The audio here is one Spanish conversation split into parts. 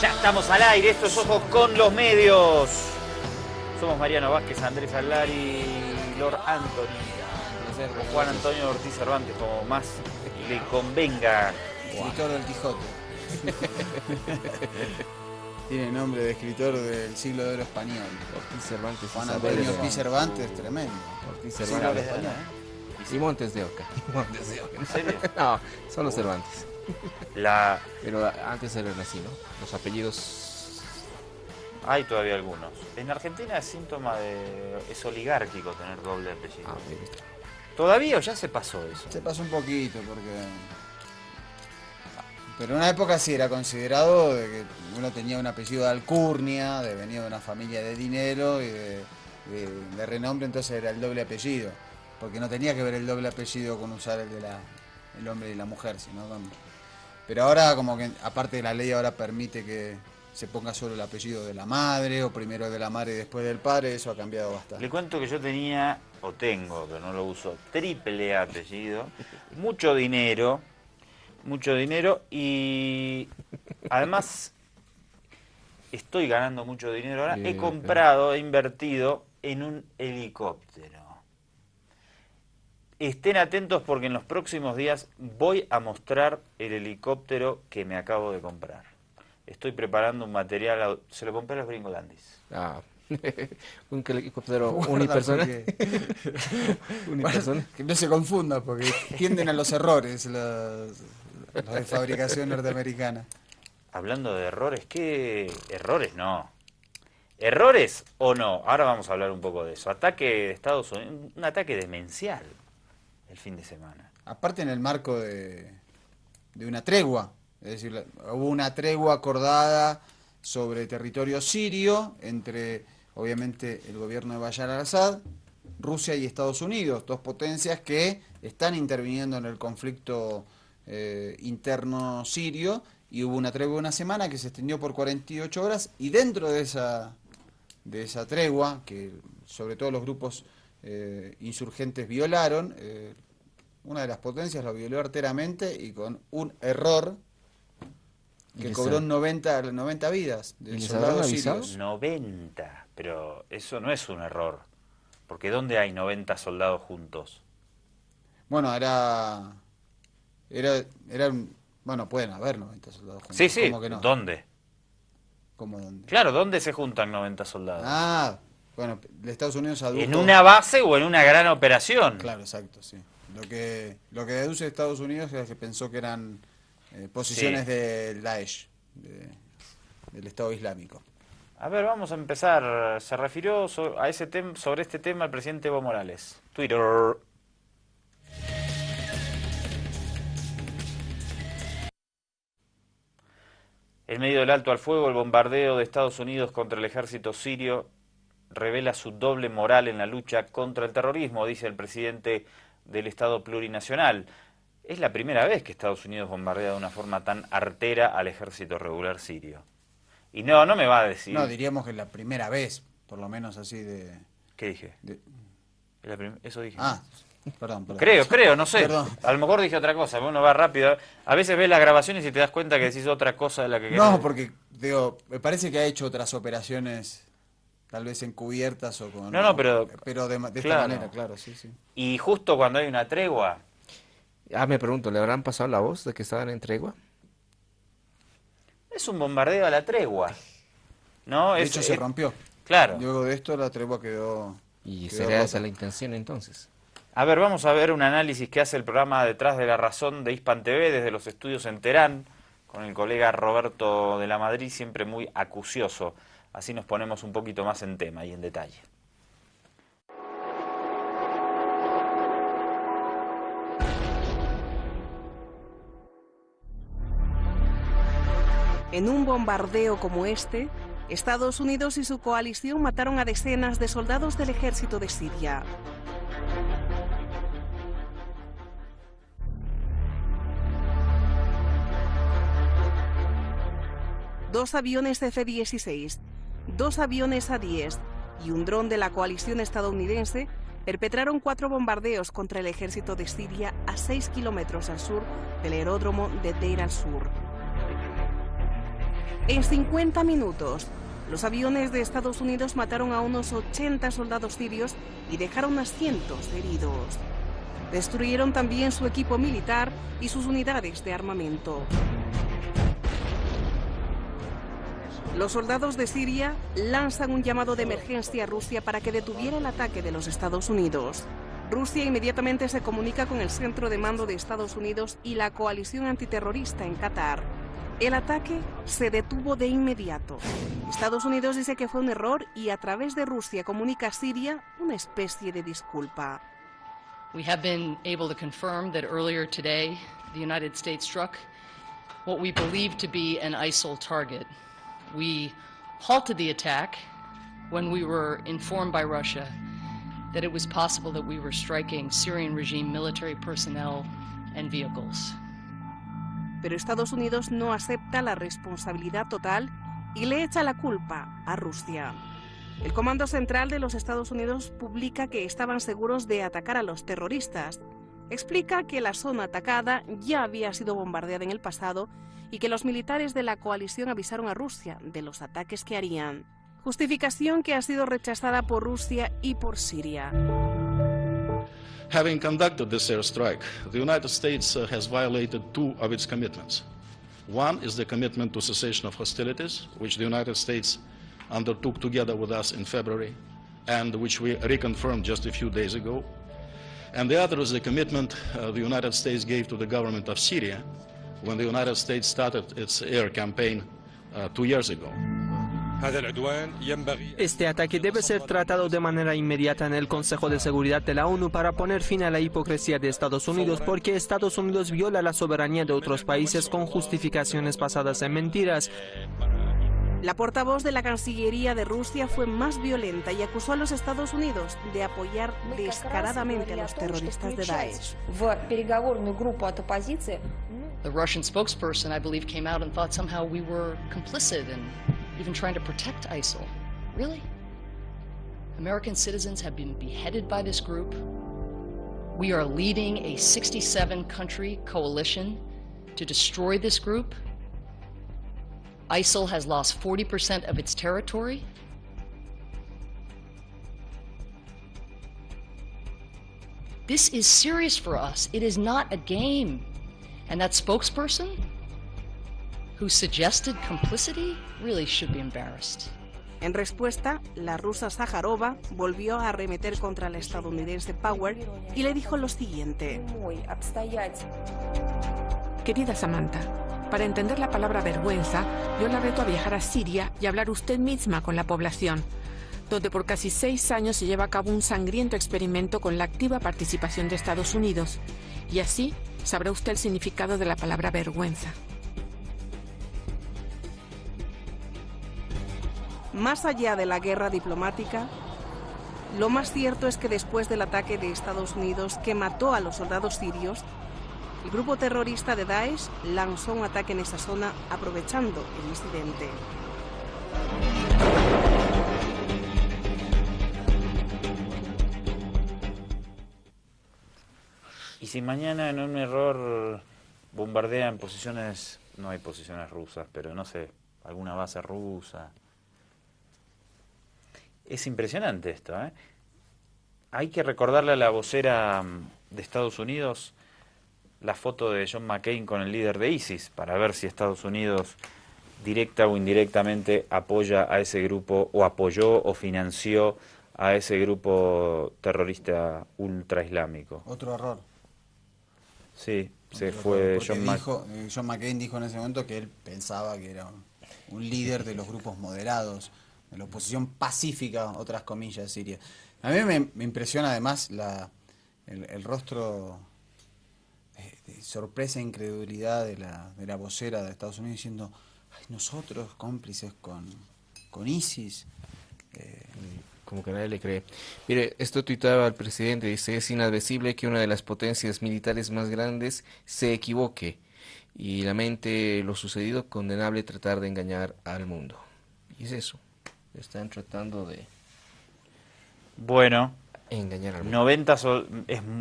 Ya estamos al aire, esto es Ojos con los Medios. Somos Mariano Vázquez, Andrés Alari, Lord Anthony, o Juan Antonio Ortiz Cervantes, como más le convenga. Escritor del Quijote. Tiene nombre de escritor del siglo de oro español. Ortiz Cervantes. Juan Antonio Ortiz Cervantes, tremendo. Ortiz Sí, Cervantes. ¿eh? Y Montes de Oca. Montes de Oca. ¿En serio? No, solo Cervantes. Pero antes era así, ¿no? Los apellidos. Hay todavía algunos. En Argentina es síntoma de... es oligárquico tener doble apellido. Ah, ¿Todavía o ya se pasó eso? Se pasó un poquito porque... Pero en una época sí era considerado de que uno tenía un apellido de alcurnia, de venir de una familia de dinero y de renombre, entonces era el doble apellido. Porque no tenía que ver el doble apellido con usar el hombre y la mujer, sino con... Pero ahora como que, aparte de la ley, ahora permite que se ponga solo el apellido de la madre, o primero de la madre y después del padre, eso ha cambiado bastante. Le cuento que yo tenía, o tengo, pero no lo uso, triple apellido, mucho dinero y además estoy ganando mucho dinero ahora. He comprado, he invertido en un helicóptero. Estén atentos porque en los próximos días voy a mostrar el helicóptero que me acabo de comprar. Estoy preparando un material, se lo compré a los Gringolandis. Ah, un helicóptero unipersonal. Unipersonal. Que no se confunda porque tienden a los errores los de fabricación norteamericana. Hablando de errores, ¿qué? Errores no. ¿Errores o no? Ahora vamos a hablar un poco de eso. Ataque de Estados Unidos, un ataque demencial el fin de semana. Aparte en el marco de una tregua. Es decir, hubo una tregua acordada sobre territorio sirio entre, obviamente, el gobierno de Bashar al-Assad, Rusia y Estados Unidos, dos potencias que están interviniendo en el conflicto interno sirio, y hubo una tregua de una semana que se extendió por 48 horas, y dentro de esa tregua, que sobre todo los grupos insurgentes violaron, una de las potencias lo violó arteramente y con un error que cobró 90 vidas de soldados sirios. 90, pero eso no es un error, porque ¿dónde hay 90 soldados juntos? Bueno, bueno, pueden haber 90 soldados juntos. Sí, sí, ¿Cómo que no? ¿Dónde? ¿Cómo dónde? Claro, ¿dónde se juntan 90 soldados? Ah, bueno, de Estados Unidos adujo... ¿En una base o en una gran operación? Claro, exacto, sí. Lo que deduce Estados Unidos es que pensó que eran posiciones del Daesh, del Estado Islámico. A ver, vamos a empezar. Se refirió sobre este tema el presidente Evo Morales. Twitter. En medio del alto al fuego, el bombardeo de Estados Unidos contra el ejército sirio revela su doble moral en la lucha contra el terrorismo, dice el presidente del Estado plurinacional. Es la primera vez que Estados Unidos bombardea de una forma tan artera al ejército regular sirio. Y no me va a decir... No, diríamos que es la primera vez, por lo menos así de... ¿Qué dije? Eso dije. Ah, perdón. Creo, no sé. Perdón. A lo mejor dije otra cosa, uno va rápido. A veces ves las grabaciones y te das cuenta que decís otra cosa de la que... No, porque, digo, me parece que ha hecho otras operaciones, tal vez encubiertas o con... No, pero de claro. esta manera, claro, sí. Y justo cuando hay una tregua... Me pregunto, ¿le habrán pasado la voz de que estaban en tregua? Es un bombardeo a la tregua, ¿no? De hecho, se rompió. Claro. Luego de esto, la tregua quedó... ¿Y quedó sería rota. esa la intención entonces? A ver, vamos a ver un análisis que hace el programa Detrás de la Razón de Hispan TV desde los estudios en Teherán, con el colega Roberto de la Madrid, siempre muy acucioso. Así nos ponemos un poquito más en tema y en detalle. En un bombardeo como este, Estados Unidos y su coalición mataron a decenas de soldados del ejército de Siria. Dos aviones F-16, dos aviones A-10 y un dron de la coalición estadounidense perpetraron 4 bombardeos contra el ejército de Siria a 6 kilómetros al sur del aeródromo de Deir al-Sur. En 50 minutos, los aviones de Estados Unidos mataron a unos 80 soldados sirios y dejaron a cientos de heridos. Destruyeron también su equipo militar y sus unidades de armamento. Los soldados de Siria lanzan un llamado de emergencia a Rusia para que detuviera el ataque de los Estados Unidos. Rusia inmediatamente se comunica con el centro de mando de Estados Unidos y la coalición antiterrorista en Qatar. El ataque se detuvo de inmediato. Estados Unidos dice que fue un error y a través de Rusia comunica a Siria una especie de disculpa. We have been able to confirm that earlier today the United States struck what we believe to be an ISIL target. We halted the attack when we were informed by Russia that it was possible that we were striking Syrian regime military personnel and vehicles. Pero Estados Unidos no acepta la responsabilidad total y le echa la culpa a Rusia. El Comando Central de los Estados Unidos publica que estaban seguros de atacar a los terroristas. Explica que la zona atacada ya había sido bombardeada en el pasado y que los militares de la coalición avisaron a Rusia de los ataques que harían. Justificación que ha sido rechazada por Rusia y por Siria. Having conducted this airstrike, the United States has violated two of its commitments. One is the commitment to cessation of hostilities, which the United States undertook together with us in February, and which we reconfirmed just a few days ago. And the other is the commitment the United States gave to the government of Syria when the United States started its air campaign 2 years ago. Este ataque debe ser tratado de manera inmediata en el Consejo de Seguridad de la ONU para poner fin a la hipocresía de Estados Unidos, porque Estados Unidos viola la soberanía de otros países con justificaciones basadas en mentiras. La portavoz de la Cancillería de Rusia fue más violenta y acusó a los Estados Unidos de apoyar descaradamente a los terroristas de Daesh. The Russian spokesperson, I believe, came out and thought somehow we were complicit in even trying to protect ISIL. Really? American citizens have been beheaded by this group. We are leading a 67-country coalition to destroy this group. ISIL has lost 40% of its territory. This is serious for us. It is not a game. And that spokesperson who suggested complicity really should be embarrassed. En respuesta, la rusa Zakharova volvió a arremeter contra la estadounidense Power y le dijo lo siguiente. Querida Samantha, para entender la palabra vergüenza, yo la reto a viajar a Siria y hablar usted misma con la población, donde por casi 6 años se lleva a cabo un sangriento experimento con la activa participación de Estados Unidos. Y así sabrá usted el significado de la palabra vergüenza. Más allá de la guerra diplomática, lo más cierto es que después del ataque de Estados Unidos que mató a los soldados sirios, el grupo terrorista de Daesh lanzó un ataque en esa zona aprovechando el incidente. Y si mañana en un error bombardean posiciones, no hay posiciones rusas, pero no sé, alguna base rusa. Es impresionante esto, ¿eh? Hay que recordarle a la vocera de Estados Unidos la foto de John McCain con el líder de ISIS, para ver si Estados Unidos directa o indirectamente apoya a ese grupo, o apoyó o financió a ese grupo terrorista ultraislámico. Otro error. Sí, se fue John McCain dijo en ese momento que él pensaba que era un líder de los grupos moderados, de la oposición pacífica, otras comillas, Siria. A mí me impresiona además el rostro de sorpresa e incredulidad de la vocera de Estados Unidos diciendo, ay, nosotros cómplices con ISIS. Como que nadie le cree. Mire, esto tuitaba el presidente, dice, es inadmisible que una de las potencias militares más grandes se equivoque y lamente lo sucedido, condenable tratar de engañar al mundo. Y es eso, están tratando de engañar al mundo. 90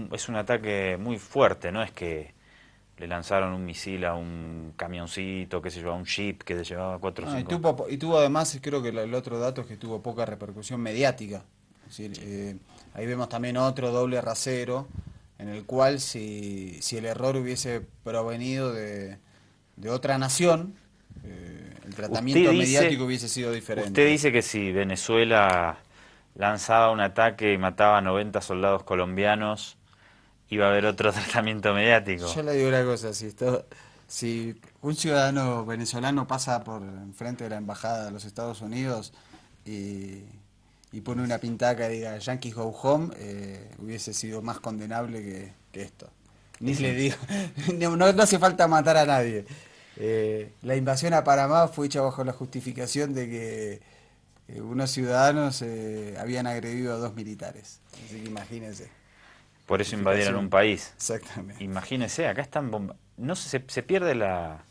es un ataque muy fuerte, no es que le lanzaron un misil a un camioncito, qué sé yo, a un jeep que llevaba 4 o 5... Y tuvo además, creo que el otro dato es que tuvo poca repercusión mediática. Es decir, ahí vemos también otro doble rasero, en el cual si el error hubiese provenido de otra nación, el tratamiento mediático hubiese sido diferente. Usted dice que si Venezuela lanzaba un ataque y mataba a 90 soldados colombianos, iba a haber otro tratamiento mediático. Yo le digo una cosa, si un ciudadano venezolano pasa por enfrente de la embajada de los Estados Unidos y pone una pintaca y diga Yankees go home, hubiese sido más condenable que esto. Ni le digo, no hace falta matar a nadie. La invasión a Panamá fue hecha bajo la justificación de que unos ciudadanos habían agredido a 2 militares. Así que imagínense. Por eso invadieron un país. Exactamente. Imagínense, acá están no se pierde la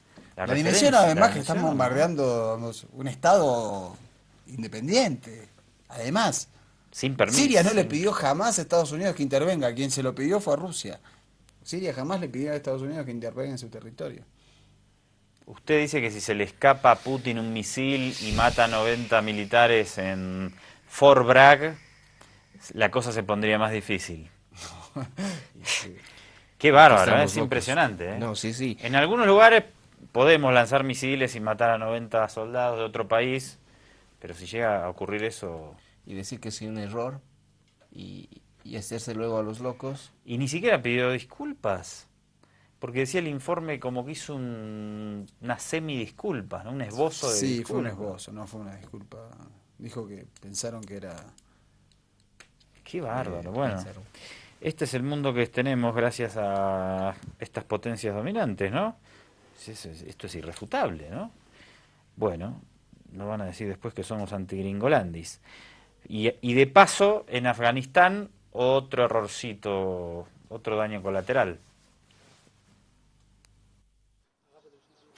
dimensión, además, que están bombardeando un estado independiente. Además, sin permiso. Siria no le pidió jamás a Estados Unidos que intervenga. Quien se lo pidió fue a Rusia. Siria jamás le pidió a Estados Unidos que intervenga en su territorio. Usted dice que si se le escapa a Putin un misil y mata a 90 militares en Fort Bragg, la cosa se pondría más difícil. Qué bárbaro, es impresionante. No, sí. En algunos lugares podemos lanzar misiles y matar a 90 soldados de otro país, pero si llega a ocurrir eso... Y decir que es un error y hacerse luego a los locos. Y ni siquiera pidió disculpas, porque decía el informe como que hizo una semidisculpa, ¿no? Un esbozo de disculpa. Sí, fue un esbozo, no fue una disculpa. Dijo que pensaron que era... Qué bárbaro, bueno. Este es el mundo que tenemos gracias a estas potencias dominantes, ¿no? Esto es irrefutable, ¿no? Bueno, nos van a decir después que somos antigringolandis. Y de paso, en Afganistán, otro errorcito, otro daño colateral.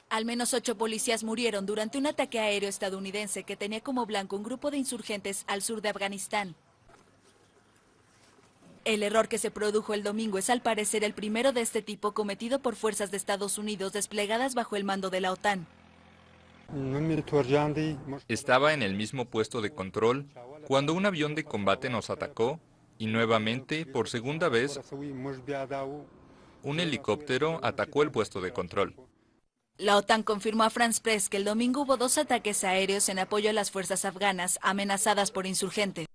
Al menos 8 policías murieron durante un ataque aéreo estadounidense que tenía como blanco un grupo de insurgentes al sur de Afganistán. El error que se produjo el domingo es al parecer el primero de este tipo cometido por fuerzas de Estados Unidos desplegadas bajo el mando de la OTAN. Estaba en el mismo puesto de control cuando un avión de combate nos atacó y nuevamente, por segunda vez, un helicóptero atacó el puesto de control. La OTAN confirmó a France Press que el domingo hubo 2 ataques aéreos en apoyo a las fuerzas afganas amenazadas por insurgentes.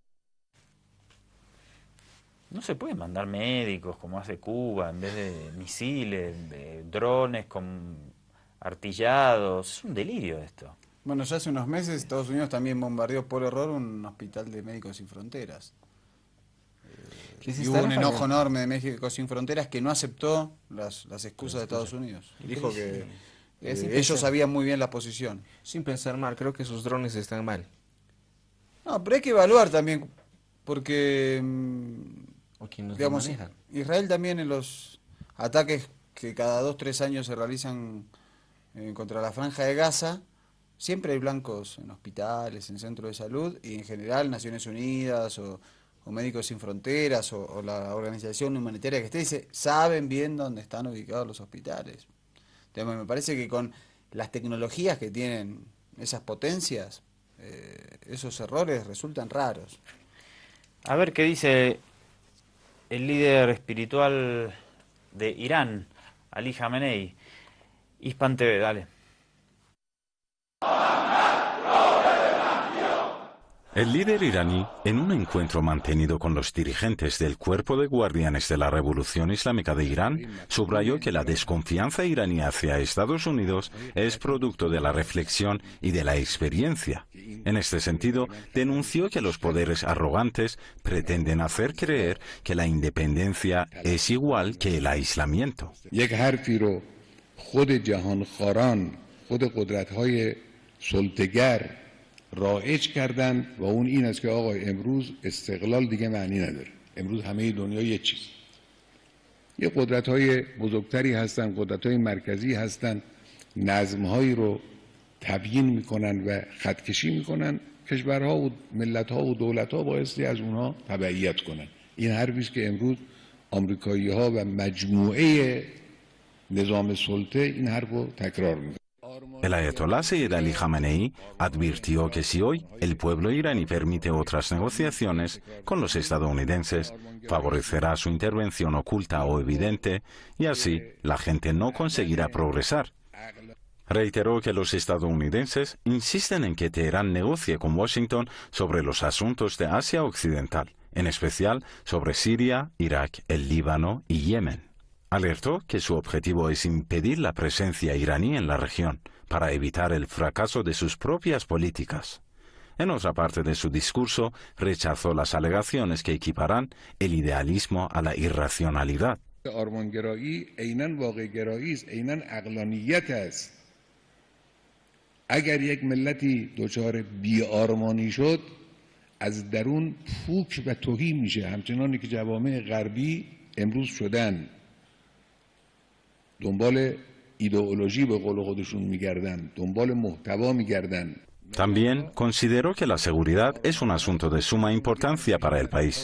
No se puede mandar médicos como hace Cuba, en vez de misiles, de drones con artillados. Es un delirio esto. Bueno, ya hace unos meses Estados Unidos también bombardeó por error un hospital de Médicos Sin Fronteras. Y hubo un enojo enorme de Médicos Sin Fronteras que no aceptó las excusas de Estados Unidos. Dijo que ellos sabían muy bien la posición. Sin pensar mal, creo que sus drones están mal. No, pero hay que evaluar también, porque... digamos, Israel también en los ataques que cada 2-3 años se realizan contra la Franja de Gaza, siempre hay blancos en hospitales, en centros de salud, y en general Naciones Unidas o Médicos Sin Fronteras o la organización humanitaria que esté, saben bien dónde están ubicados los hospitales. Entonces, me parece que con las tecnologías que tienen esas potencias, esos errores resultan raros. A ver qué dice el líder espiritual de Irán, Ali Khamenei. Hispan TV, dale. El líder iraní, en un encuentro mantenido con los dirigentes del Cuerpo de Guardianes de la Revolución Islámica de Irán, subrayó que la desconfianza iraní hacia Estados Unidos es producto de la reflexión y de la experiencia. En este sentido, denunció que los poderes arrogantes pretenden hacer creer que la independencia es igual que el aislamiento. رایج کردن و اون این است که آقا امروز استقلال دیگه معنی نداره. امروز همه دنیا یه چیز. یه قدرت‌های بزرگتری هستن، قدرت‌های مرکزی هستن، نظم‌هایی رو تبیین میکنن و خطکشی میکنن. کشورها و ملت‌ها و دولت‌ها بایستی از اونها تبعیت کنن. این حرفی است که امروز آمریکایی‌ها و مجموعه نظام سلطه این حرف رو تکرار میکنه. El ayatolá Sayyid Ali Khamenei advirtió que si hoy el pueblo iraní permite otras negociaciones con los estadounidenses, favorecerá su intervención oculta o evidente y así la gente no conseguirá progresar. Reiteró que los estadounidenses insisten en que Teherán negocie con Washington sobre los asuntos de Asia Occidental, en especial sobre Siria, Irak, el Líbano y Yemen. Alertó que su objetivo es impedir la presencia iraní en la región para evitar el fracaso de sus propias políticas. En otra parte de su discurso, rechazó las alegaciones que equiparan el idealismo a la irracionalidad. آرمانگرایی عیناً واقع‌گرایی است، عیناً عقلانیت است. اگر یک ملتی دچار بی‌آرمانی شد، از درون پوک و تهی میشه، همچنانی که جوامع غربی امروز شدن. دنبال ایدئولوژی به قول خودشون میگردن، دنبال محتوا میگردن. También consideró que la seguridad es un asunto de suma importancia para el país.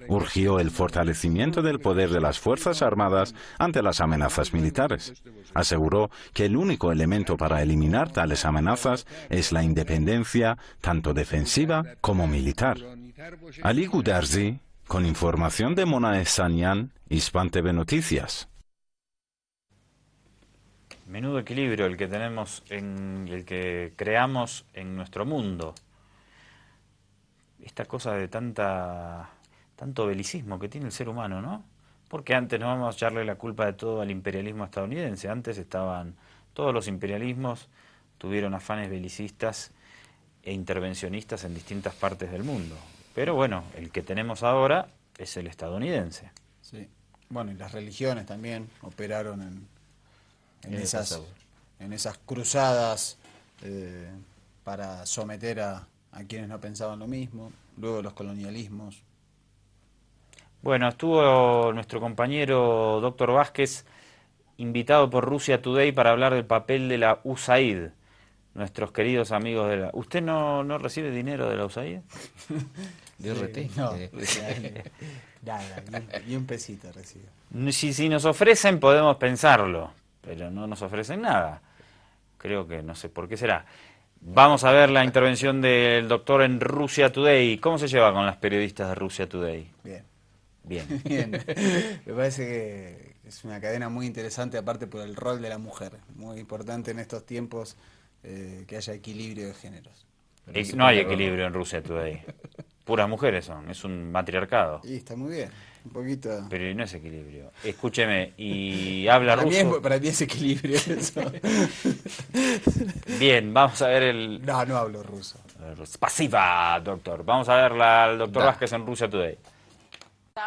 Urgió el fortalecimiento del poder de las Fuerzas Armadas ante las amenazas militares. Aseguró que el único elemento para eliminar tales amenazas es la independencia, tanto defensiva como militar. Ali Gudarzi, con información de Mona Ehsanian, Hispan TV Noticias. Menudo equilibrio el que tenemos, el que creamos en nuestro mundo. Esta cosa de tanto belicismo que tiene el ser humano, ¿no? Porque antes no vamos a echarle la culpa de todo al imperialismo estadounidense. Antes todos los imperialismos tuvieron afanes belicistas e intervencionistas en distintas partes del mundo. Pero bueno, el que tenemos ahora es el estadounidense. Sí. Bueno, y las religiones también operaron en esas cruzadas para someter a quienes no pensaban lo mismo, luego los colonialismos. Bueno, estuvo nuestro compañero Dr. Vázquez invitado por Russia Today para hablar del papel de la USAID, nuestros queridos amigos de la... ¿Usted no recibe dinero de la USAID? De RT. No, nada, ni un pesito recibo. Si nos ofrecen podemos pensarlo, pero no nos ofrecen nada. Creo que no sé por qué será. Vamos a ver la intervención del doctor en Russia Today. ¿Cómo se lleva con las periodistas de Russia Today? Bien. Bien. Me parece que es una cadena muy interesante, aparte por el rol de la mujer. Muy importante en estos tiempos que haya equilibrio de géneros. No hay equilibrio en Russia Today. Puras mujeres son, es un matriarcado. Y está muy bien, un poquito. Pero no es equilibrio. Escúcheme, y habla ruso. Para mí es equilibrio eso. Bien, vamos a ver el... No hablo ruso. Spasiba, doctor. Vamos a ver al doctor Vázquez en Russia Today.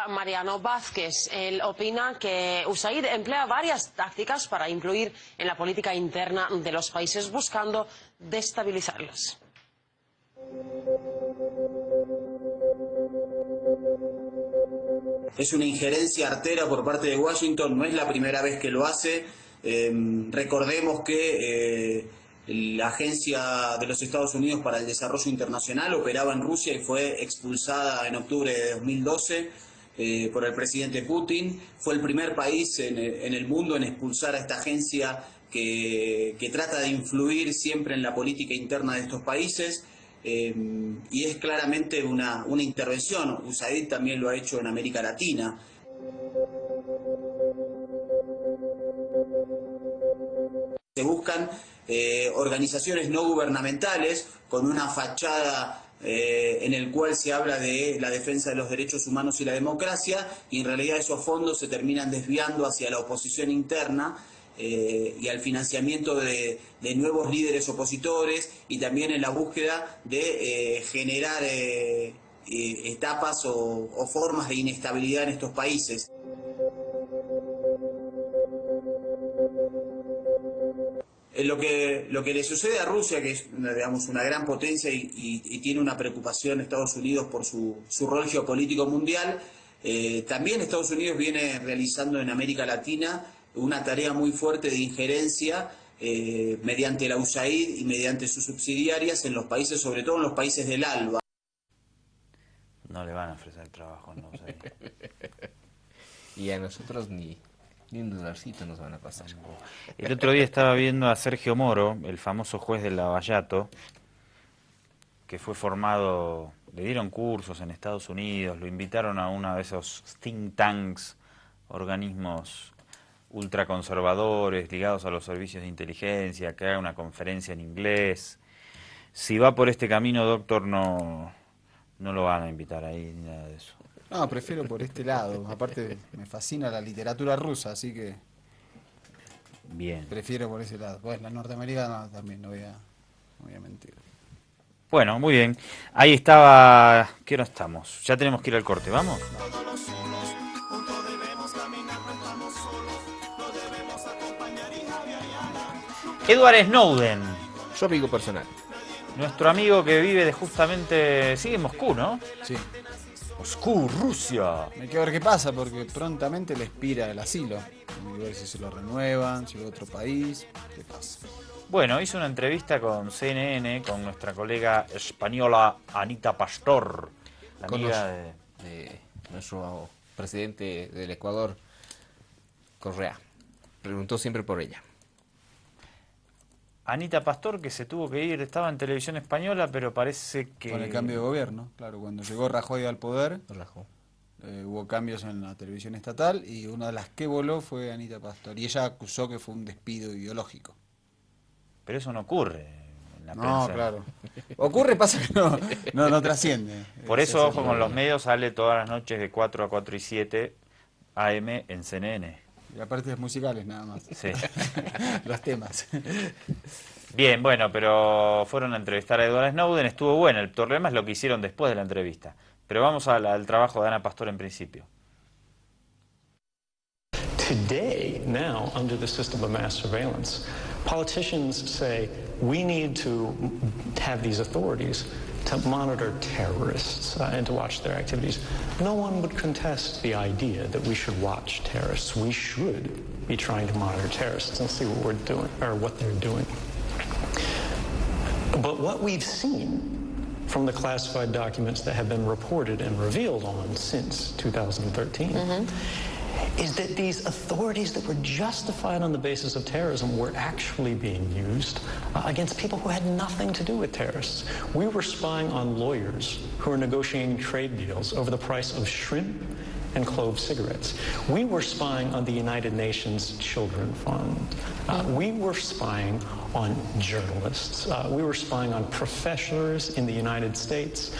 Mariano Vázquez, él opina que USAID emplea varias tácticas para influir en la política interna de los países buscando destabilizarlos. Es una injerencia artera por parte de Washington, no es la primera vez que lo hace. Recordemos que la Agencia de los Estados Unidos para el Desarrollo Internacional operaba en Rusia y fue expulsada en octubre de 2012 por el presidente Putin. Fue el primer país en el mundo en expulsar a esta agencia que trata de influir siempre en la política interna de estos países. Y es claramente una intervención. USAID también lo ha hecho en América Latina. Se buscan organizaciones no gubernamentales con una fachada en el cual se habla de la defensa de los derechos humanos y la democracia, y en realidad esos fondos se terminan desviando hacia la oposición interna y al financiamiento de nuevos líderes opositores, y también en la búsqueda de generar etapas o formas de inestabilidad en estos países. Lo que le sucede a Rusia, que es digamos, una gran potencia y tiene una preocupación Estados Unidos por su rol geopolítico mundial, también Estados Unidos viene realizando en América Latina una tarea muy fuerte de injerencia mediante la USAID y mediante sus subsidiarias en los países, sobre todo en los países del ALBA. No le van a ofrecer trabajo en la USAID. Y a nosotros ni Ni un dolarcito nos van a pasar. El otro día estaba viendo a Sergio Moro, el famoso juez del Lavallato, que fue formado, le dieron cursos en Estados Unidos, lo invitaron a uno de esos think tanks, organismos ultraconservadores ligados a los servicios de inteligencia, que haga una conferencia en inglés. Si va por este camino, doctor, no lo van a invitar ahí ni nada de eso. No, prefiero por este lado. Aparte, me fascina la literatura rusa, así que bien, prefiero por ese lado. Pues la norteamericana también, no voy a mentir. Bueno, muy bien. Ahí estaba... ¿Qué hora estamos? Ya tenemos que ir al corte, ¿vamos? Edward Snowden. Su amigo personal. Nuestro amigo que vive justamente... Sigue en Moscú, ¿no? Sí. Moscú, Rusia. Hay que ver qué pasa, porque prontamente le expira el asilo. Hay que ver si se lo renuevan, si va a otro país, qué pasa. Bueno, hizo una entrevista con CNN, con nuestra colega española Anita Pastor, la amiga de nuestro presidente del Ecuador, Correa. Preguntó siempre por ella. Anita Pastor, que se tuvo que ir, estaba en televisión española, pero parece que... Con el cambio de gobierno, claro, cuando llegó Rajoy al poder, hubo cambios en la televisión estatal y una de las que voló fue Anita Pastor. Y ella acusó que fue un despido ideológico. Pero eso no ocurre en la prensa. No, claro. Ocurre, pasa que no trasciende. Por eso, ojo con los medios, sale todas las noches de 4 a 4 y 7 AM en CNN. Y aparte musicales nada más. Sí. Los temas. Bien, bueno, pero fueron a entrevistar a Edward Snowden, estuvo bueno. El problema es lo que hicieron después de la entrevista. Pero vamos al trabajo de Ana Pastor en principio. Today, now, under the system of mass surveillance, politicians say we need to have these authorities to monitor terrorists and to watch their activities. No one would contest the idea that we should watch terrorists. We should be trying to monitor terrorists and see what we're doing, or what they're doing. But what we've seen from the classified documents that have been reported and revealed on since 2013 is that these authorities that were justified on the basis of terrorism were actually being used against people who had nothing to do with terrorists. We were spying on lawyers who were negotiating trade deals over the price of shrimp and clove cigarettes. We were spying on the United Nations Children Fund. We were spying on journalists. We were spying on professors in the United States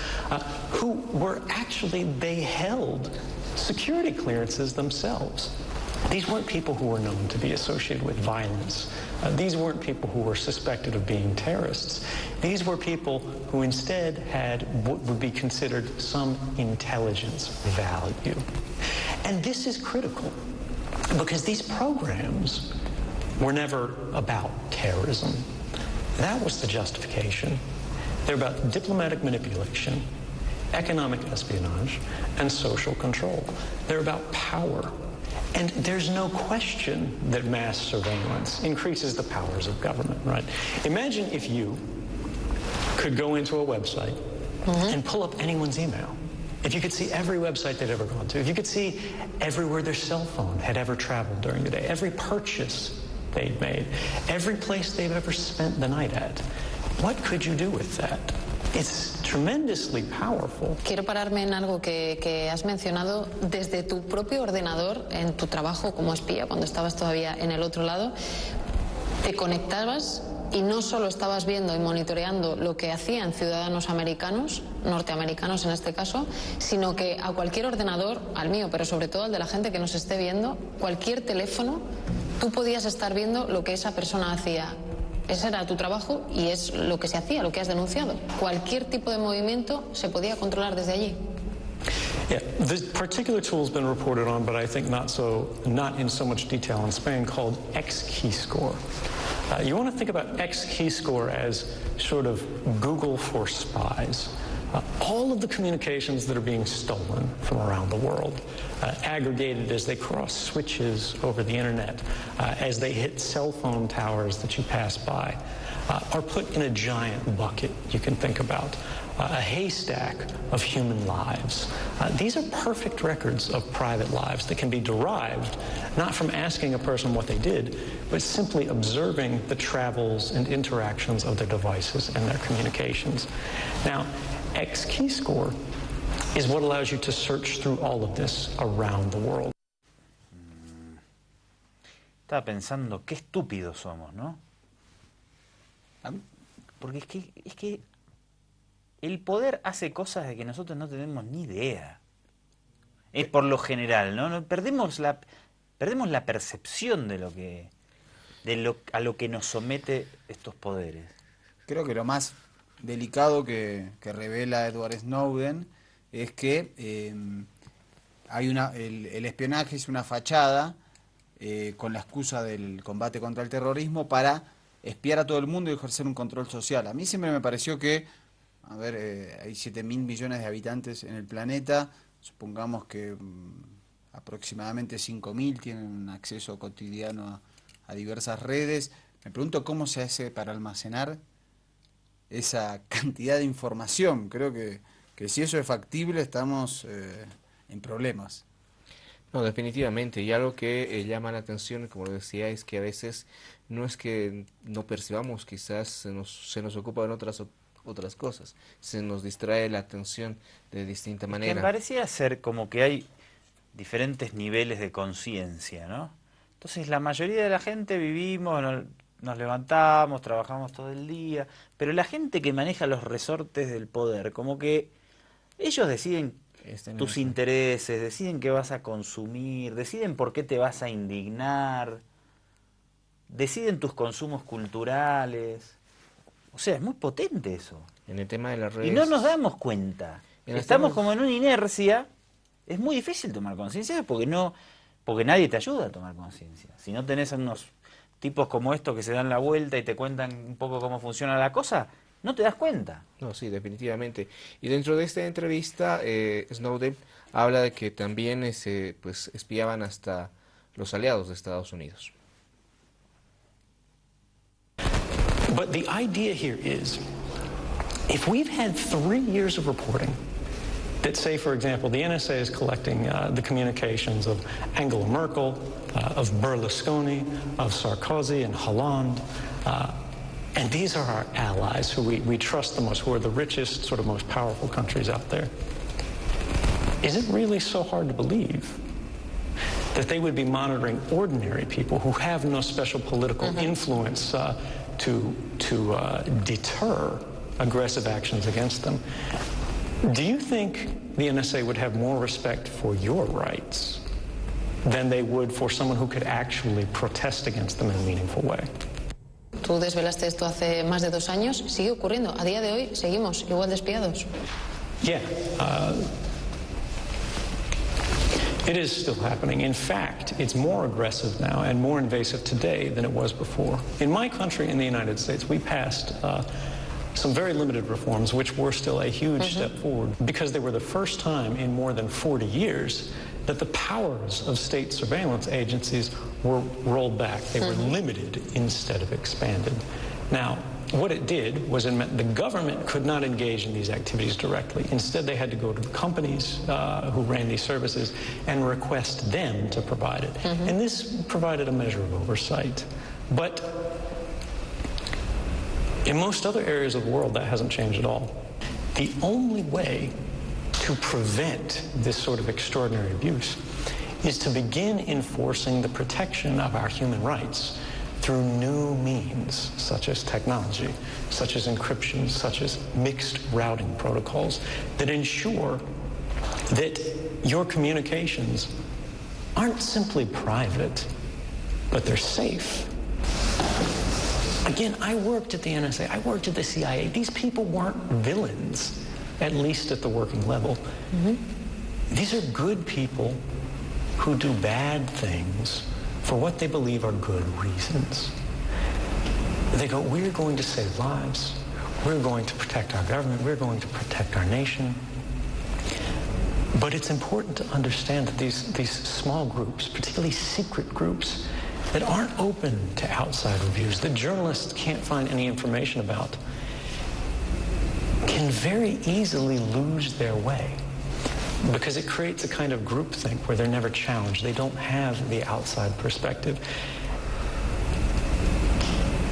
who were actually, they held security clearances themselves. These weren't people who were known to be associated with violence. These weren't people who were suspected of being terrorists. These were people who instead had what would be considered some intelligence value. And this is critical because these programs were never about terrorism. That was the justification. They're about diplomatic manipulation, economic espionage, and social control. They're about power. And there's no question that mass surveillance increases the powers of government, right? Imagine if you could go into a website and pull up anyone's email. If you could see every website they'd ever gone to, if you could see everywhere their cell phone had ever traveled during the day, every purchase they'd made, every place they've ever spent the night at, what could you do with that? It's tremendously powerful. Quiero pararme en algo que has mencionado desde tu propio ordenador, en tu trabajo como espía, cuando estabas todavía en el otro lado, te conectabas y no solo estabas viendo y monitoreando lo que hacían ciudadanos americanos, norteamericanos en este caso, sino que a cualquier ordenador, al mío, pero sobre todo al de la gente que nos esté viendo, cualquier teléfono, tú podías estar viendo lo que esa persona hacía. Ese era tu trabajo y es lo que se hacía, lo que has denunciado. Cualquier tipo de movimiento se podía controlar desde allí. Yeah, this particular tool has been reported on, but I think not in so much detail in Spain, called X-Keyscore. You want to think about X-Keyscore as sort of Google for spies. All of the communications that are being stolen from around the world, aggregated as they cross switches over the internet, as they hit cell phone towers that you pass by, are put in a giant bucket you can think about. a haystack of human lives. These are perfect records of private lives that can be derived not from asking a person what they did, but simply observing the travels and interactions of their devices and their communications. Now, X-Keyscore is what allows you to search through all of this around the world. Estaba pensando qué estúpidos somos, ¿no? Porque es que el poder hace cosas de que nosotros no tenemos ni idea. Es por lo general, ¿no? Perdemos la percepción de a lo que nos somete estos poderes. Creo que lo más delicado que revela Edward Snowden es que el espionaje es una fachada con la excusa del combate contra el terrorismo para espiar a todo el mundo y ejercer un control social. A mí siempre me pareció que, hay 7.000 millones de habitantes en el planeta, supongamos que aproximadamente 5.000 tienen acceso cotidiano a diversas redes. Me pregunto cómo se hace para almacenar esa cantidad de información. Creo que si eso es factible estamos en problemas. No, definitivamente. Y algo que llama la atención, como lo decía, es que a veces no es que no percibamos, quizás se nos ocupa en otras cosas, se nos distrae la atención de distinta manera. Me parecía ser como que hay diferentes niveles de conciencia, ¿no? Entonces la mayoría de la gente vivimos, nos levantamos, trabajamos todo el día, pero la gente que maneja los resortes del poder, como que ellos deciden tus intereses, deciden qué vas a consumir, deciden por qué te vas a indignar, deciden tus consumos culturales. O sea, es muy potente eso. En el tema de las redes... Y no nos damos cuenta. Estamos como en una inercia. Es muy difícil tomar conciencia porque nadie te ayuda a tomar conciencia. Si no tenés a unos tipos como estos que se dan la vuelta y te cuentan un poco cómo funciona la cosa, no te das cuenta. No, sí, definitivamente. Y dentro de esta entrevista, Snowden habla de que también espiaban hasta los aliados de Estados Unidos. But the idea here is, if we've had 3 years of reporting that say, for example, the NSA is collecting the communications of Angela Merkel, of Berlusconi, of Sarkozy and Hollande, and these are our allies who we trust the most, who are the richest, sort of most powerful countries out there. Is it really so hard to believe that they would be monitoring ordinary people who have no special political influence to deter aggressive actions against them? Do you think the NSA would have more respect for your rights than they would for someone who could actually protest against them in a meaningful way? Tú desvelaste esto hace más de 2 años, sigue ocurriendo. A día de hoy seguimos igual de espiados. Yeah, it is still happening. In fact, it's more aggressive now and more invasive today than it was before. In my country, in the United States, we passed some very limited reforms, which were still a huge step forward, because they were the first time in more than 40 years that the powers of state surveillance agencies were rolled back. They were limited instead of expanded. Now, what it did was it meant the government could not engage in these activities directly. Instead, they had to go to the companies who ran these services and request them to provide it. And this provided a measure of oversight. But in most other areas of the world, that hasn't changed at all. The only way to prevent this sort of extraordinary abuse is to begin enforcing the protection of our human rights through new means, such as technology, such as encryption, such as mixed routing protocols that ensure that your communications aren't simply private, but they're safe. Again, I worked at the NSA, I worked at the CIA. These people weren't villains, at least at the working level. These are good people who do bad things for what they believe are good reasons. They go, we're going to save lives, we're going to protect our government, we're going to protect our nation. But it's important to understand that these small groups, particularly secret groups, that aren't open to outside reviews, that journalists can't find any information about, can very easily lose their way because it creates a kind of groupthink where they're never challenged. They don't have the outside perspective.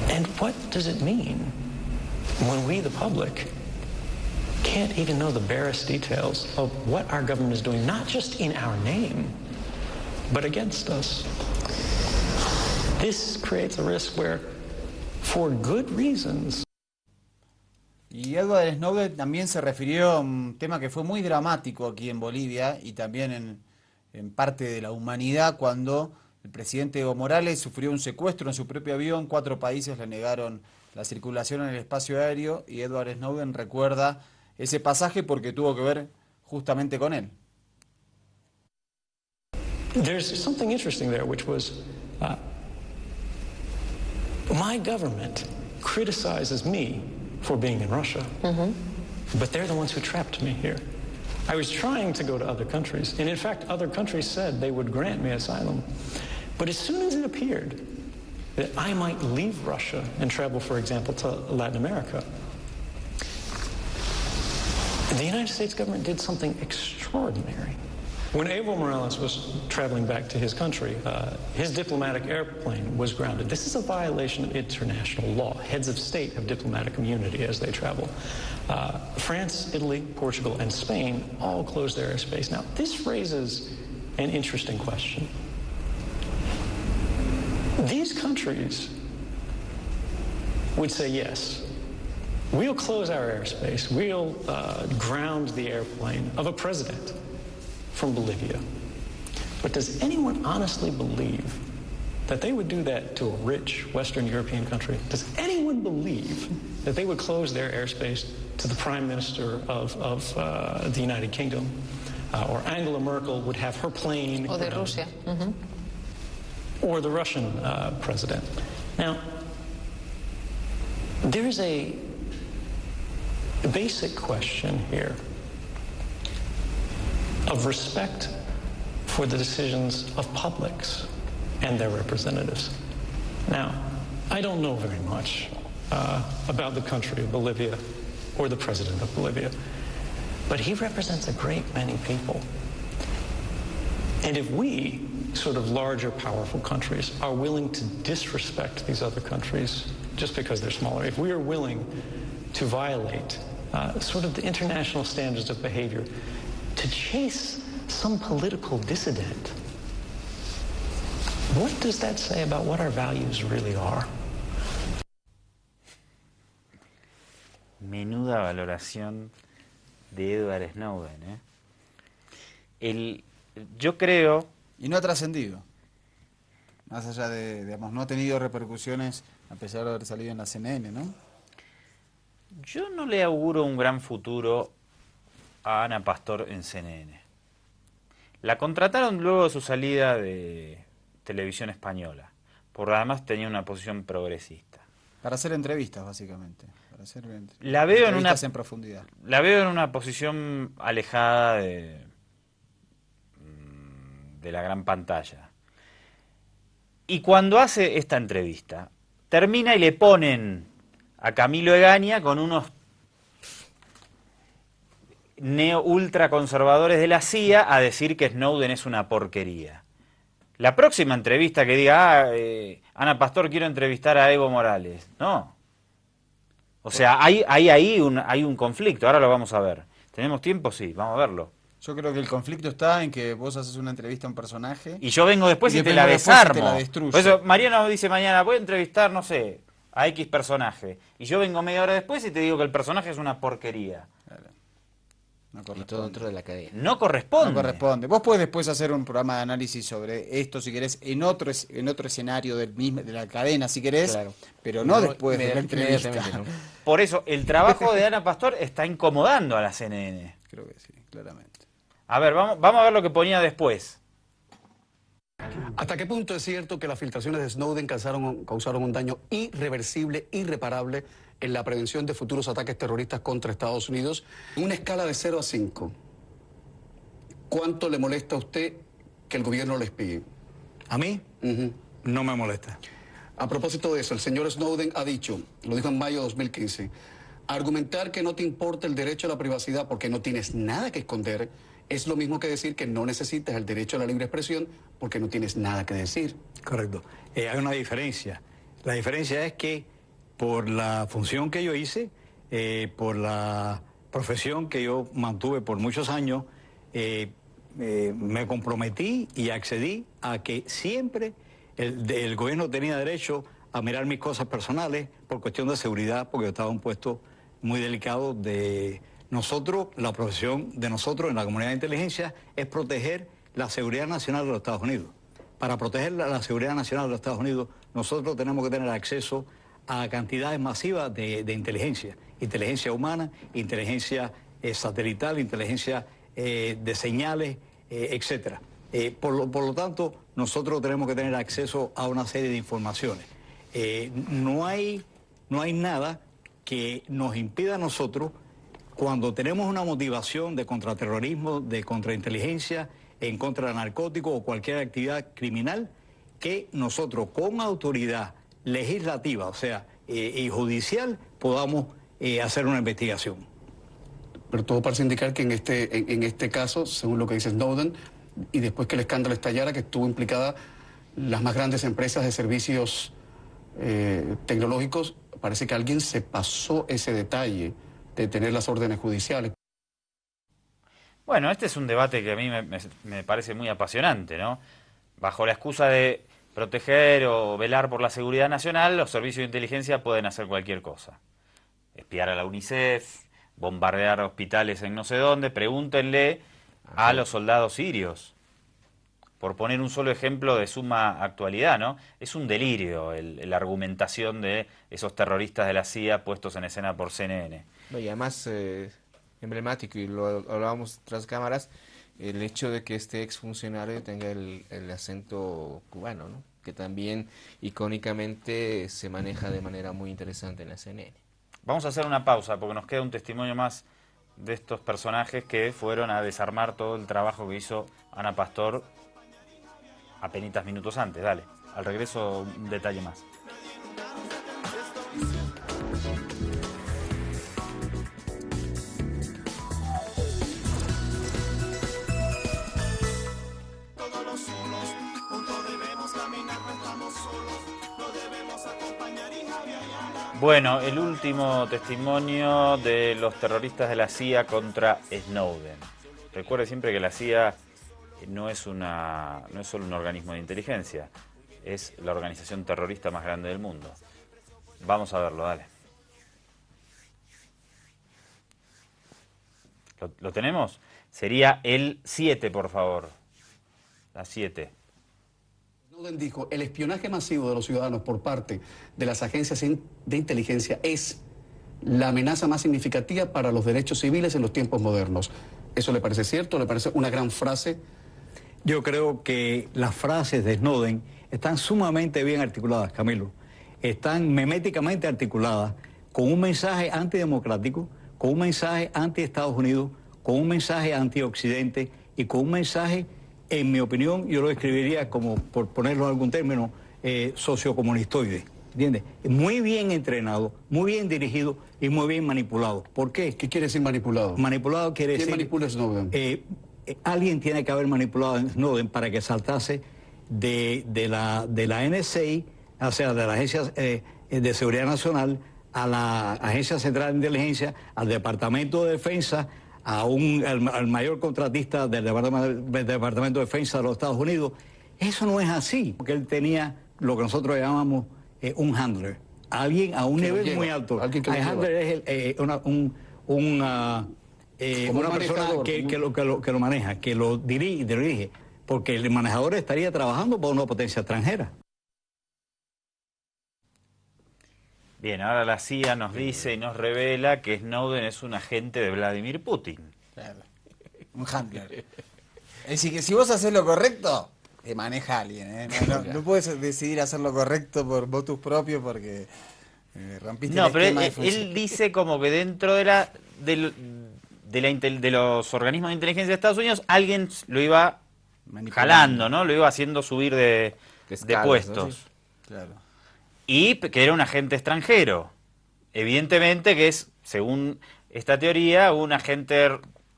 And what does it mean when we, the public, can't even know the barest details of what our government is doing, not just in our name, but against us? This creates a risk where, for good reasons. Y Edward Snowden también se refirió a un tema que fue muy dramático aquí en Bolivia y también en parte de la humanidad, cuando el presidente Evo Morales sufrió un secuestro en su propio avión. 4 países le negaron la circulación en el espacio aéreo y Edward Snowden recuerda ese pasaje porque tuvo que ver justamente con él. There's something interesting there, which was my government criticizes me for being in Russia, but they're the ones who trapped me here. I was trying to go to other countries, and in fact, other countries said they would grant me asylum. But as soon as it appeared that I might leave Russia and travel, for example, to Latin America, the United States government did something extraordinary. When Evo Morales was traveling back to his country, his diplomatic airplane was grounded. This is a violation of international law. Heads of state have diplomatic immunity as they travel. France, Italy, Portugal, and Spain all closed their airspace. Now, this raises an interesting question. These countries would say, yes, we'll close our airspace, we'll ground the airplane of a president from Bolivia. But does anyone honestly believe that they would do that to a rich Western European country? Does anyone believe that they would close their airspace to the Prime Minister of the United Kingdom? Or Angela Merkel would have her plane... O de Rusia. Or the Russian president. Now, there is a basic question here of respect for the decisions of publics and their representatives. Now, I don't know very much about the country of Bolivia or the president of Bolivia, but he represents a great many people. And if we, sort of larger, powerful countries, are willing to disrespect these other countries just because they're smaller, if we are willing to violate sort of the international standards of behavior, to chase some political dissident, what does that say about what our values really are? Menuda valoración de Edward Snowden, yo creo... Y no ha trascendido. Más allá de, digamos, no ha tenido repercusiones a pesar de haber salido en la CNN, ¿no? Yo no le auguro un gran futuro a Ana Pastor en CNN. La contrataron luego de su salida de Televisión Española, porque además tenía una posición progresista. Para hacer entrevistas, básicamente. Para hacer la veo en profundidad. La veo en una posición alejada de la gran pantalla. Y cuando hace esta entrevista, termina y le ponen a Camilo Egaña con unos ultraconservadores de la CIA a decir que Snowden es una porquería. La próxima entrevista que diga, Ana Pastor, quiero entrevistar a Evo Morales. No. O sea, hay un conflicto, ahora lo vamos a ver. ¿Tenemos tiempo? Sí, vamos a verlo. Yo creo que el conflicto está en que vos haces una entrevista a un personaje... Y yo vengo después y te la desarmo. Por eso Mariano dice mañana, voy a entrevistar, no sé, a X personaje. Y yo vengo media hora después y te digo que el personaje es una porquería. Claro. No corresponde. Y todo dentro de la cadena. No corresponde. No corresponde. Vos podés después hacer un programa de análisis sobre esto, si querés, en otro escenario de la cadena, si querés, claro. Pero no después de la entrevista. ¿No? Por eso, el trabajo de Ana Pastor está incomodando a la CNN. Creo que sí, claramente. A ver, vamos a ver lo que ponía después. ¿Hasta qué punto es cierto que las filtraciones de Snowden causaron un daño irreversible, irreparable en la prevención de futuros ataques terroristas contra Estados Unidos? En una escala de 0 a 5, ¿cuánto le molesta a usted que el gobierno lo espíe? ¿A mí? No me molesta. A propósito de eso, el señor Snowden ha dicho, lo dijo en mayo de 2015, Argumentar que no te importa el derecho a la privacidad porque no tienes nada que esconder es lo mismo que decir que no necesitas el derecho a la libre expresión porque no tienes nada que decir. Correcto. Hay una diferencia. La diferencia es que por la función que yo hice, por la profesión que yo mantuve por muchos años, me comprometí y accedí a que siempre el gobierno tenía derecho a mirar mis cosas personales por cuestión de seguridad, porque yo estaba en un puesto muy delicado de nosotros. La profesión de nosotros en la comunidad de inteligencia es proteger la seguridad nacional de los Estados Unidos. Para proteger la seguridad nacional de los Estados Unidos, nosotros tenemos que tener acceso a cantidades masivas de inteligencia. Inteligencia humana, inteligencia satelital, inteligencia de señales, etcétera. Por lo tanto, nosotros tenemos que tener acceso a una serie de informaciones. No hay nada que nos impida a nosotros, cuando tenemos una motivación de contraterrorismo, de contrainteligencia, en contra del narcótico o cualquier actividad criminal, que nosotros con autoridad legislativa, o sea, y judicial, podamos hacer una investigación. Pero todo parece indicar que en este caso, según lo que dice Snowden, y después que el escándalo estallara, que estuvo implicada las más grandes empresas de servicios tecnológicos, parece que alguien se pasó ese detalle de tener las órdenes judiciales. Bueno, este es un debate que a mí me parece muy apasionante, ¿no? Bajo la excusa de proteger o velar por la seguridad nacional, los servicios de inteligencia pueden hacer cualquier cosa. Espiar a la UNICEF, bombardear hospitales en no sé dónde. Pregúntenle a los soldados sirios, por poner un solo ejemplo de suma actualidad, ¿no? Es un delirio la argumentación de esos terroristas de la CIA puestos en escena por CNN. No, y además emblemático, y lo hablábamos tras cámaras, el hecho de que este exfuncionario tenga el acento cubano, ¿no? Que también icónicamente se maneja de manera muy interesante en la CNN. Vamos a hacer una pausa porque nos queda un testimonio más de estos personajes que fueron a desarmar todo el trabajo que hizo Ana Pastor apenitas minutos antes. Dale, al regreso un detalle más. Bueno, el último testimonio de los terroristas de la CIA contra Snowden. Recuerde siempre que la CIA no es solo un organismo de inteligencia, es la organización terrorista más grande del mundo. Vamos a verlo, dale. ¿Lo tenemos? Sería el 7, por favor. La 7. Snowden dijo, el espionaje masivo de los ciudadanos por parte de las agencias de inteligencia es la amenaza más significativa para los derechos civiles en los tiempos modernos. ¿Eso le parece cierto? ¿Le parece una gran frase? Yo creo que las frases de Snowden están sumamente bien articuladas, Camilo. Están meméticamente articuladas con un mensaje antidemocrático, con un mensaje anti-Estados Unidos, con un mensaje anti-Occidente y con un mensaje, en mi opinión, yo lo describiría como, por ponerlo en algún término, sociocomunistoide. ¿Entiendes? Muy bien entrenado, muy bien dirigido y muy bien manipulado. ¿Por qué? ¿Qué quiere decir manipulado? Manipulado quiere decir... ¿Quién manipula a Snowden? Alguien tiene que haber manipulado a Snowden para que saltase de la NSA, o sea, de la Agencia de Seguridad Nacional, a la Agencia Central de Inteligencia, al Departamento de Defensa, al mayor contratista del Departamento de Defensa de los Estados Unidos. Eso no es así, porque él tenía lo que nosotros llamamos un handler, alguien a un nivel muy alto. El handler es una persona que lo maneja, que lo dirige, porque el manejador estaría trabajando para una potencia extranjera. Bien, ahora la CIA nos dice y nos revela que Snowden es un agente de Vladimir Putin. Claro. Un handler. Es decir, que si vos haces lo correcto, te maneja alguien, ¿eh? No puedes decidir hacer lo correcto por votos propios porque rompiste el esquema de función. Él dice como que dentro de los organismos de inteligencia de Estados Unidos alguien lo iba jalando, ¿no? Lo iba haciendo subir de puestos. ¿no? Sí. Claro. Y que era un agente extranjero. evidentemente que es, según esta teoría, un agente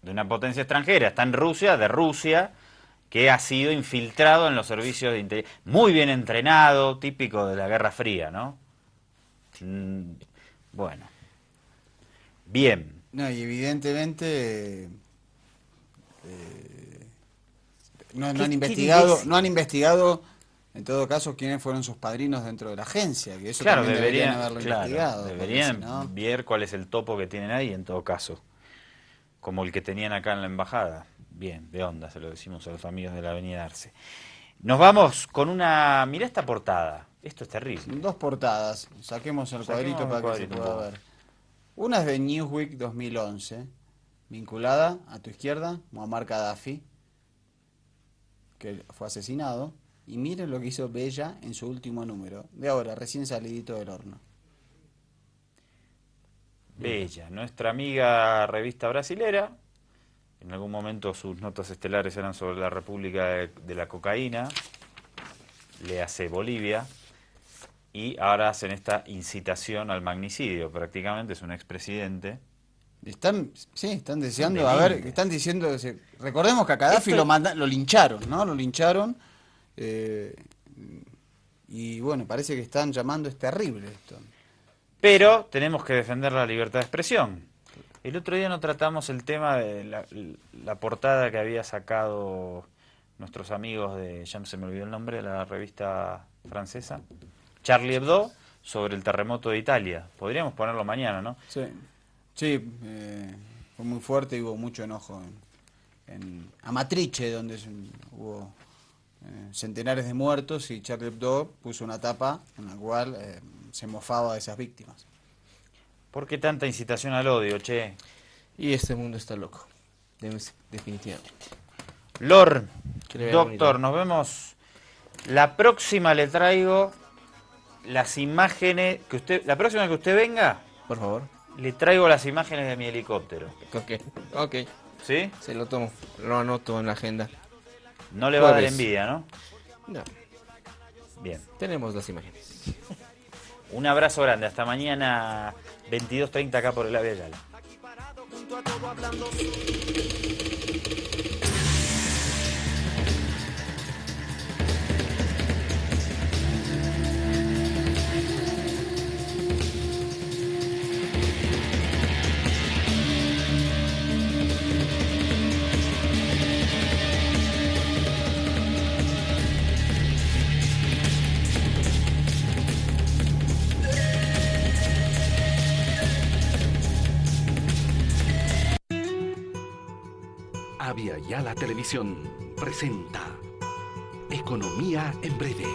de una potencia extranjera, está en Rusia, de Rusia, que ha sido infiltrado en los servicios de inteligencia, muy bien entrenado, típico de la Guerra Fría, ¿no? Bueno. Bien. No, y evidentemente no han investigado en todo caso quiénes fueron sus padrinos dentro de la agencia, que eso Claro, también deberían haberlo investigado. Deberían ¿no? ver cuál es el topo que tienen ahí en todo caso, como el que tenían acá en la embajada. Bien, de onda, se lo decimos a los amigos de la Avenida Arce. Nos vamos con una... Mirá esta portada, esto es terrible. Dos portadas, saquemos el cuadrito para que se pueda ver. Una es de Newsweek 2011, vinculada a tu izquierda, Muammar Gaddafi, que fue asesinado. Y miren lo que hizo Bella en su último número, de ahora, recién salidito del horno. Bella, nuestra amiga revista brasilera. En algún momento sus notas estelares eran sobre la República de la Cocaína, le hace Bolivia, y ahora hacen esta incitación al magnicidio. Prácticamente es un expresidente. Están deseando, están diciendo, recordemos que a Gaddafi lo lincharon, ¿no? Lo lincharon, y bueno, parece que están llamando, es terrible esto. Pero tenemos que defender la libertad de expresión. El otro día no tratamos el tema de la portada que había sacado nuestros amigos de, ya se me olvidó el nombre, de la revista francesa, Charlie Hebdo, sobre el terremoto de Italia. Podríamos ponerlo mañana, ¿no? Sí, fue muy fuerte y hubo mucho enojo en Amatrice, donde hubo centenares de muertos, y Charlie Hebdo puso una tapa en la cual se mofaba de esas víctimas. ¿Por qué tanta incitación al odio, che? Y este mundo está loco, definitivamente. Lord, doctor, nos vemos. La próxima le traigo las imágenes que usted... La próxima que usted venga, por favor, le traigo las imágenes de mi helicóptero. Ok. ¿Sí? Se lo tomo, lo anoto en la agenda. No le va a dar envidia, ¿no? No. Bien. Tenemos las imágenes. Un abrazo grande, hasta mañana 22:30 acá por el Ave Ayala. Ave Ayala Televisión presenta Economía en Breve.